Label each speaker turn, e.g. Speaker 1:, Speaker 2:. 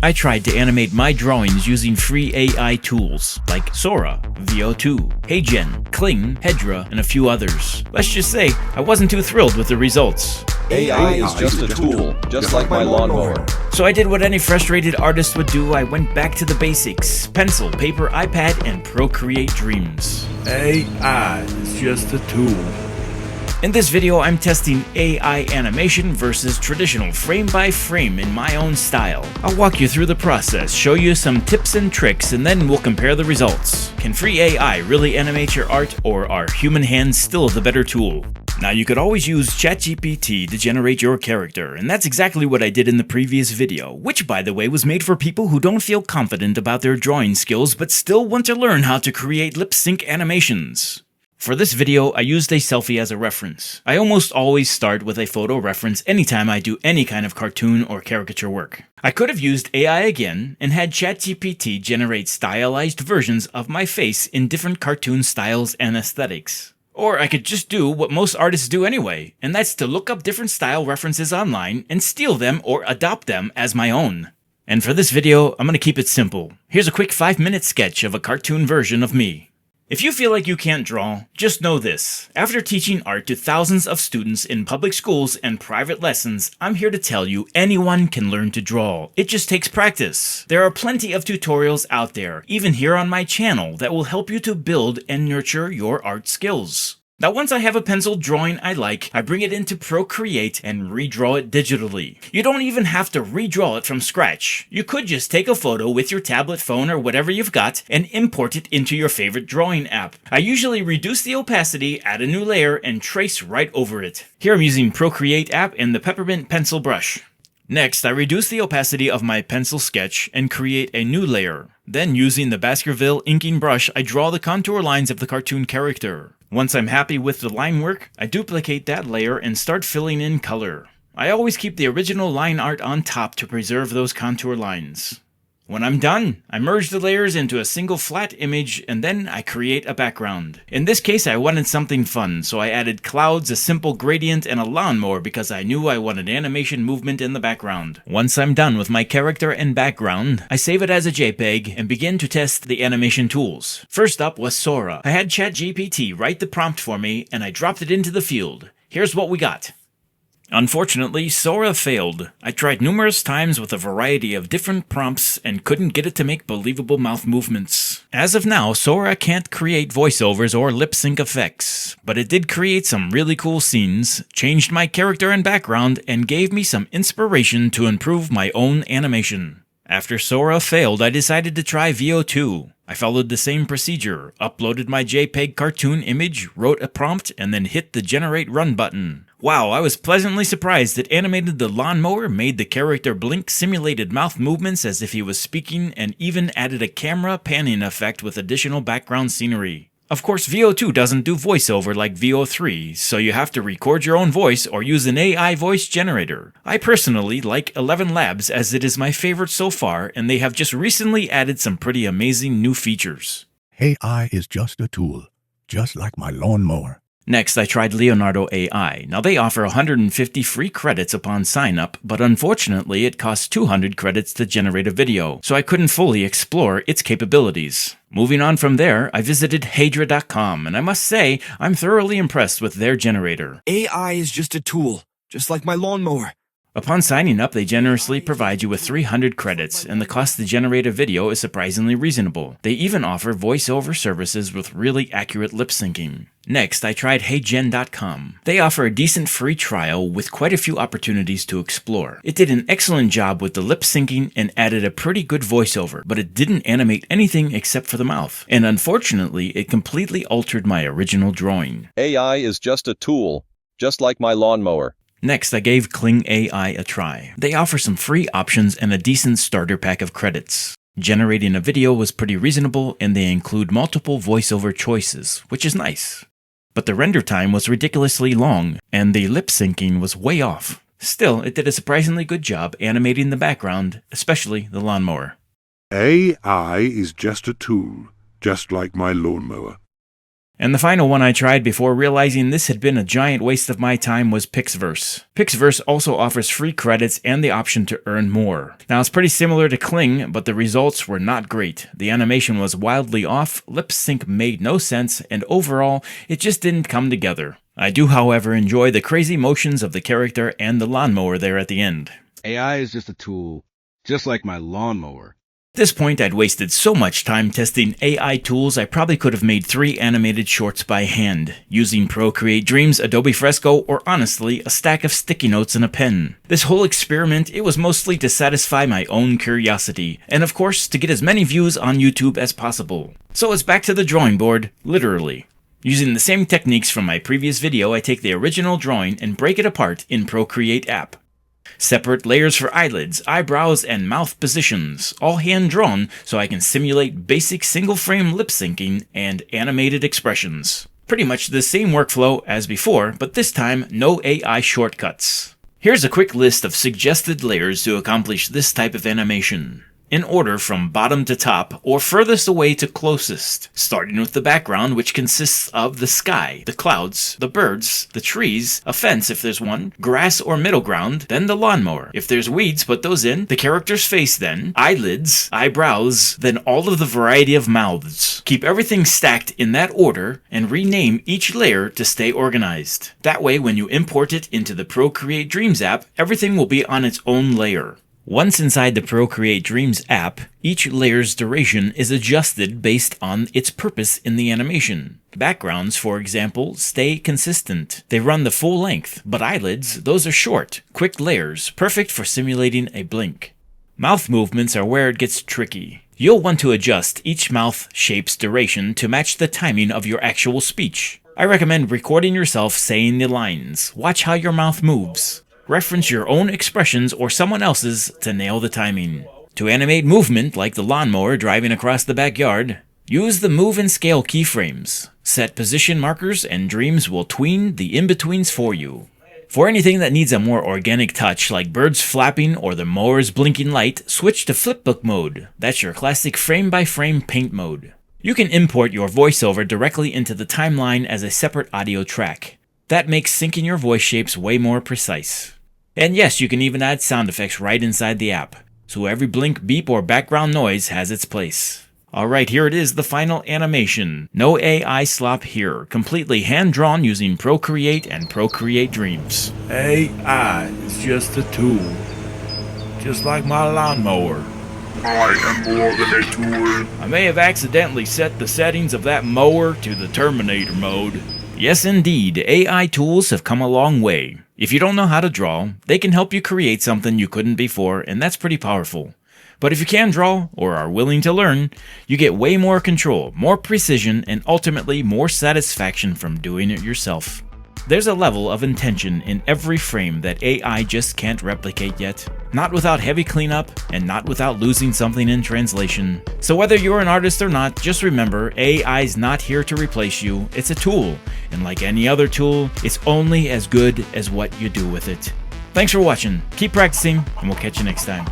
Speaker 1: I tried to animate my drawings using free AI tools like Sora, VO2, HeyGen, Kling, Hedra, and a few others. Let's just say I wasn't too thrilled with the results.
Speaker 2: AI is just a tool, just like my lawnmower.
Speaker 1: So I did what any frustrated artist would do. I went back to the basics: pencil, paper, iPad, and Procreate Dreams.
Speaker 3: AI is just a tool.
Speaker 1: In this video, I'm testing AI animation versus traditional frame by frame in my own style. I'll walk you through the process, show you some tips and tricks, and then we'll compare the results. Can free AI really animate your art, or are human hands still the better tool? Now, you could always use ChatGPT to generate your character, and that's exactly what I did in the previous video, which, by the way, was made for people who don't feel confident about their drawing skills but still want to learn how to create lip-sync animations. For this video, I used a selfie as a reference. I almost always start with a photo reference anytime I do any kind of cartoon or caricature work. I could have used AI again and had ChatGPT generate stylized versions of my face in different cartoon styles and aesthetics. Or I could just do what most artists do anyway, and that's to look up different style references online and steal them or adopt them as my own. And for this video, I'm gonna keep it simple. Here's a quick 5-minute sketch of a cartoon version of me. If you feel like you can't draw, just know this. After teaching art to thousands of students in public schools and private lessons, I'm here to tell you anyone can learn to draw. It just takes practice. There are plenty of tutorials out there, even here on my channel, that will help you to build and nurture your art skills. Now, once I have a pencil drawing I like, I bring it into Procreate and redraw it digitally. You don't even have to redraw it from scratch. You could just take a photo with your tablet, phone, or whatever you've got and import it into your favorite drawing app. I usually reduce the opacity, add a new layer, and trace right over it. Here I'm using Procreate App and the Peppermint pencil brush. Next, I reduce the opacity of my pencil sketch and create a new layer. Then, using the Baskerville inking brush, I draw the contour lines of the cartoon character. Once I'm happy with the line work, I duplicate that layer and start filling in color. I always keep the original line art on top to preserve those contour lines. When I'm done, I merge the layers into a single flat image, and then I create a background. In this case, I wanted something fun, so I added clouds, a simple gradient, and a lawnmower because I knew I wanted animation movement in the background. Once I'm done with my character and background, I save it as a JPEG and begin to test the animation tools. First up was Sora. I had ChatGPT write the prompt for me, and I dropped it into the field. Here's what we got. Unfortunately, Sora failed. I tried numerous times with a variety of different prompts and couldn't get it to make believable mouth movements. As of now, Sora can't create voiceovers or lip-sync effects, but it did create some really cool scenes, changed my character and background, and gave me some inspiration to improve my own animation. After Sora failed, I decided to try VO2. I followed the same procedure, uploaded my JPEG cartoon image, wrote a prompt, and then hit the Generate Run button. Wow, I was pleasantly surprised it animated the lawnmower, made the character blink, simulated mouth movements as if he was speaking, and even added a camera panning effect with additional background scenery. Of course, VO2 doesn't do voiceover like VO3, so you have to record your own voice or use an AI voice generator. I personally like 11 Labs as it is my favorite so far, and they have just recently added some pretty amazing new features.
Speaker 3: AI is just a tool, just like my lawnmower.
Speaker 1: Next, I tried Leonardo.Ai. Now, they offer 150 free credits upon sign-up, but unfortunately it costs 200 credits to generate a video, so I couldn't fully explore its capabilities. Moving on from there, I visited Hedra.com, and I must say, I'm thoroughly impressed with their generator.
Speaker 2: AI is just a tool, just like my lawnmower.
Speaker 1: Upon signing up, they generously provide you with 300 credits, and the cost to generate a video is surprisingly reasonable. They even offer voiceover services with really accurate lip syncing. Next, I tried HeyGen.com. They offer a decent free trial with quite a few opportunities to explore. It did an excellent job with the lip syncing and added a pretty good voiceover, but it didn't animate anything except for the mouth. And unfortunately, it completely altered my original drawing.
Speaker 4: AI is just a tool, just like my lawnmower.
Speaker 1: Next, I gave Kling AI a try. They offer some free options and a decent starter pack of credits. Generating a video was pretty reasonable, and they include multiple voiceover choices, which is nice. But the render time was ridiculously long, and the lip syncing was way off. Still, it did a surprisingly good job animating the background, especially the lawnmower.
Speaker 5: AI is just a tool, just like my lawnmower.
Speaker 1: And the final one I tried before realizing this had been a giant waste of my time was PixVerse. PixVerse also offers free credits and the option to earn more. Now it's pretty similar to Kling, but the results were not great. The animation was wildly off, lip sync made no sense, and overall, it just didn't come together. I do, however, enjoy the crazy motions of the character and the lawnmower there at the end.
Speaker 5: AI is just a tool, just like my lawnmower.
Speaker 1: At this point, I'd wasted so much time testing AI tools I probably could have made 3 animated shorts by hand, using Procreate Dreams, Adobe Fresco, or honestly, a stack of sticky notes and a pen. This whole experiment, it was mostly to satisfy my own curiosity, and of course, to get as many views on YouTube as possible. So it's back to the drawing board, literally. Using the same techniques from my previous video, I take the original drawing and break it apart in Procreate App. Separate layers for eyelids, eyebrows, and mouth positions, all hand-drawn so I can simulate basic single-frame lip-syncing and animated expressions. Pretty much the same workflow as before, but this time no AI shortcuts. Here's a quick list of suggested layers to accomplish this type of animation, in order from bottom to top, or furthest away to closest, starting with the background, which consists of the sky, the clouds, the birds, the trees, a fence if there's one, grass or middle ground, then the lawnmower. If there's weeds, put those in, the character's face then, eyelids, eyebrows, then all of the variety of mouths. Keep everything stacked in that order, and rename each layer to stay organized. That way, when you import it into the Procreate Dreams app, everything will be on its own layer. Once inside the Procreate Dreams app, each layer's duration is adjusted based on its purpose in the animation. Backgrounds, for example, stay consistent. They run the full length, but eyelids, those are short, quick layers, perfect for simulating a blink. Mouth movements are where it gets tricky. You'll want to adjust each mouth shape's duration to match the timing of your actual speech. I recommend recording yourself saying the lines. Watch how your mouth moves. Reference your own expressions or someone else's to nail the timing. To animate movement, like the lawnmower driving across the backyard, use the move and scale keyframes. Set position markers and Dreams will tween the in-betweens for you. For anything that needs a more organic touch, like birds flapping or the mower's blinking light, switch to FlipBook Mode. That's your classic frame-by-frame paint mode. You can import your voiceover directly into the timeline as a separate audio track. That makes syncing your voice shapes way more precise. And yes, you can even add sound effects right inside the app, so every blink, beep, or background noise has its place. Alright, here it is, the final animation. No AI slop here, completely hand-drawn using Procreate and Procreate Dreams.
Speaker 3: AI is just a tool, just like my lawnmower.
Speaker 6: I am more than a tool.
Speaker 1: I may have accidentally set the settings of that mower to the Terminator mode. Yes indeed, AI tools have come a long way. If you don't know how to draw, they can help you create something you couldn't before, and that's pretty powerful. But if you can draw, or are willing to learn, you get way more control, more precision, and ultimately more satisfaction from doing it yourself. There's a level of intention in every frame that AI just can't replicate yet. Not without heavy cleanup, and not without losing something in translation. So whether you're an artist or not, just remember, AI's not here to replace you, it's a tool. And like any other tool, it's only as good as what you do with it. Thanks for watching, keep practicing, and we'll catch you next time.